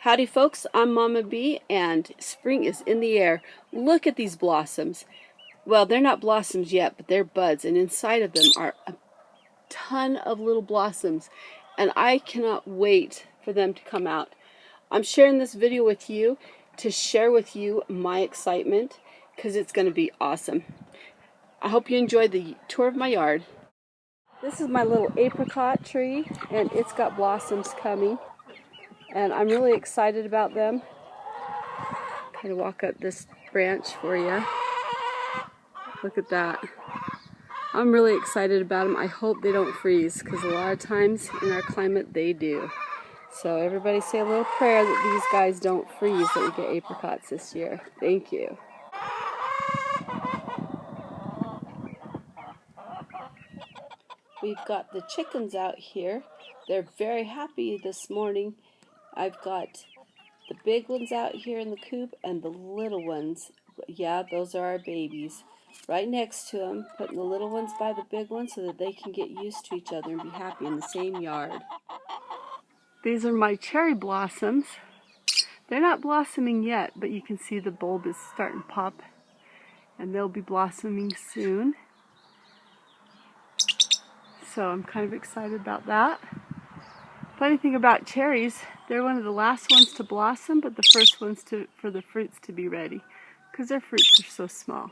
Howdy folks, I'm Mama B and spring is in the air. Look at these blossoms. Well, they're not blossoms yet, but they're buds, and inside of them are a ton of little blossoms, and I cannot wait for them to come out. I'm sharing this video with you to share with you my excitement because it's going to be awesome. I hope you enjoyed the tour of my yard. This is my little apricot tree, and it's got blossoms coming. And I'm really excited about them. Kind of walk up this branch for you. Look at that. I'm really excited about them. I hope they don't freeze, because a lot of times in our climate they do. So everybody say a little prayer that these guys don't freeze, that we get apricots this year. Thank you. We've got the chickens out here. They're very happy this morning. I've got the big ones out here in the coop and the little ones. Yeah, those are our babies. Right next to them, putting the little ones by the big ones so that they can get used to each other and be happy in the same yard. These are my cherry blossoms. They're not blossoming yet, but you can see the bulb is starting to pop, and they'll be blossoming soon. So I'm kind of excited about that. Funny thing about cherries, they're one of the last ones to blossom, but the first ones for the fruits to be ready, because their fruits are so small.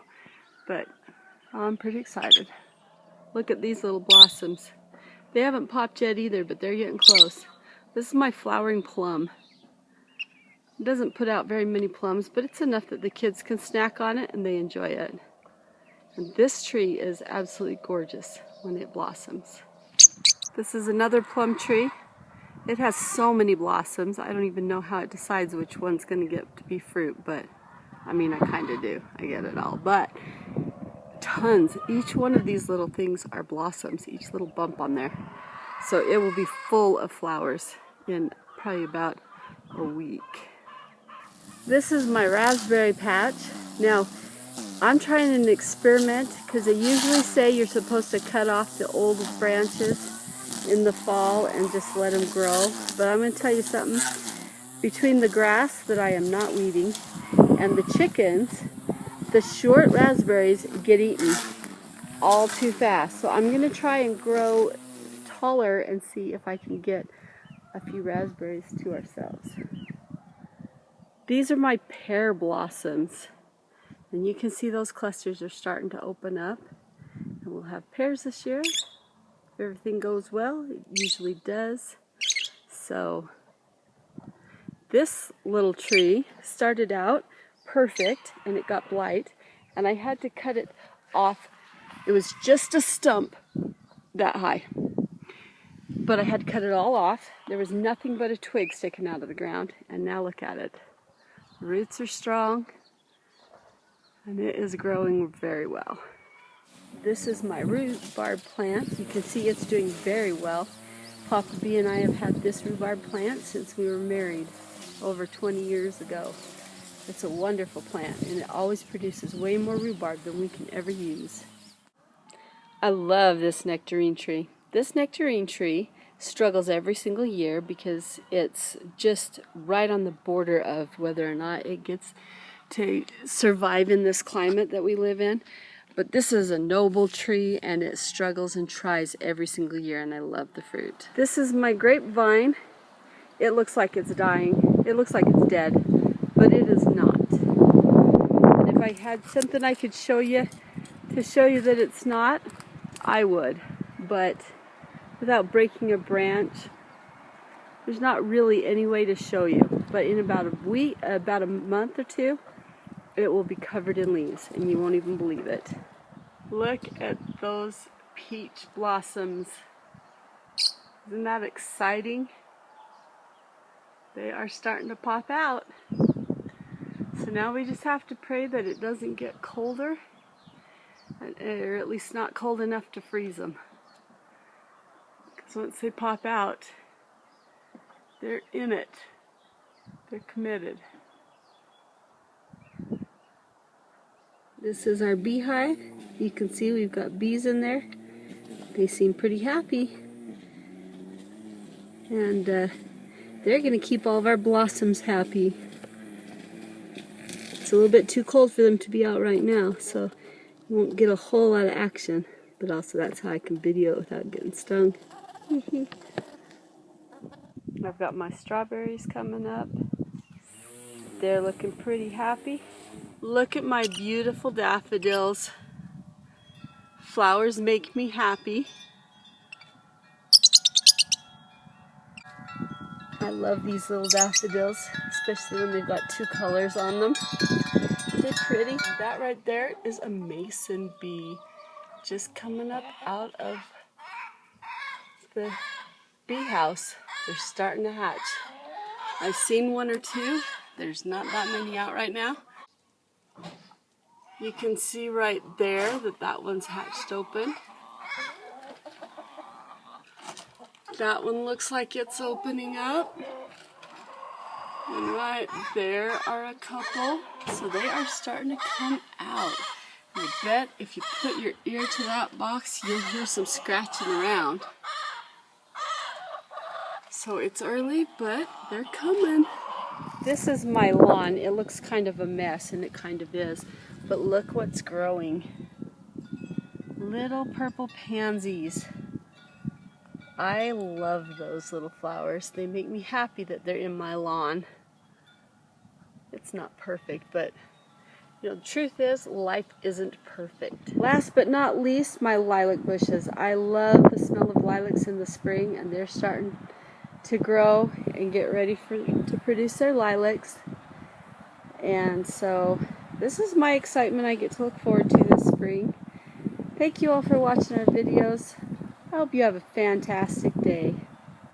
But I'm pretty excited. Look at these little blossoms. They haven't popped yet either, but they're getting close. This is my flowering plum. It doesn't put out very many plums, but it's enough that the kids can snack on it and they enjoy it. And this tree is absolutely gorgeous when it blossoms. This is another plum tree. It has so many blossoms, I don't even know how it decides which one's going to get to be fruit, but I mean, I kind of do. I get it all. But tons. Each one of these little things are blossoms, each little bump on there. So it will be full of flowers in probably about a week. This is my raspberry patch. Now, I'm trying an experiment because they usually say you're supposed to cut off the old branches in the fall and just let them grow. But I'm going to tell you something. Between the grass that I am not weeding and the chickens, the short raspberries get eaten all too fast. So I'm going to try and grow taller and see if I can get a few raspberries to ourselves. These are my pear blossoms. And you can see those clusters are starting to open up. And we'll have pears this year. If everything goes well, it usually does. So this little tree started out perfect and it got blight, and I had to cut it off. It was just a stump that high, but I had to cut it all off. There was nothing but a twig sticking out of the ground, and now look at it. The roots are strong and it is growing very well. This is my rhubarb plant. You can see it's doing very well. Papa B and I have had this rhubarb plant since we were married over 20 years ago. It's a wonderful plant, and it always produces way more rhubarb than we can ever use. I love this nectarine tree. This nectarine tree struggles every single year because it's just right on the border of whether or not it gets to survive in this climate that we live in. But this is a noble tree, and it struggles and tries every single year, and I love the fruit. This is my grapevine. It looks like it's dying. It looks like it's dead, but it is not. And if I had something I could show you to show you that it's not, I would. But without breaking a branch, there's not really any way to show you. But in about a month or two, it will be covered in leaves, and you won't even believe it. Look at those peach blossoms. Isn't that exciting? They are starting to pop out. So now we just have to pray that it doesn't get colder, or at least not cold enough to freeze them. Because once they pop out, they're in it. They're committed. This is our beehive. You can see we've got bees in there. They seem pretty happy. And They're going to keep all of our blossoms happy. It's a little bit too cold for them to be out right now, so you won't get a whole lot of action. But also that's how I can video it without getting stung. I've got my strawberries coming up. They're looking pretty happy. Look at my beautiful daffodils. Flowers make me happy. I love these little daffodils, especially when they've got 2 colors on them. They're pretty. That right there is a mason bee just coming up out of the bee house. They're starting to hatch. I've seen 1 or 2. There's not that many out right now. You can see right there that that one's hatched open. That one looks like it's opening up. And right there are a couple. So they are starting to come out. I bet if you put your ear to that box, you'll hear some scratching around. So it's early, but they're coming. This is my lawn. It looks kind of a mess, and it kind of is. But look what's growing. Little purple pansies. I love those little flowers. They make me happy that they're in my lawn. It's not perfect, but you know, the truth is, life isn't perfect. Last but not least, my lilac bushes. I love the smell of lilacs in the spring, and they're starting to grow and get ready to produce their lilacs. And so this is my excitement I get to look forward to this spring. Thank you all for watching our videos. I hope you have a fantastic day.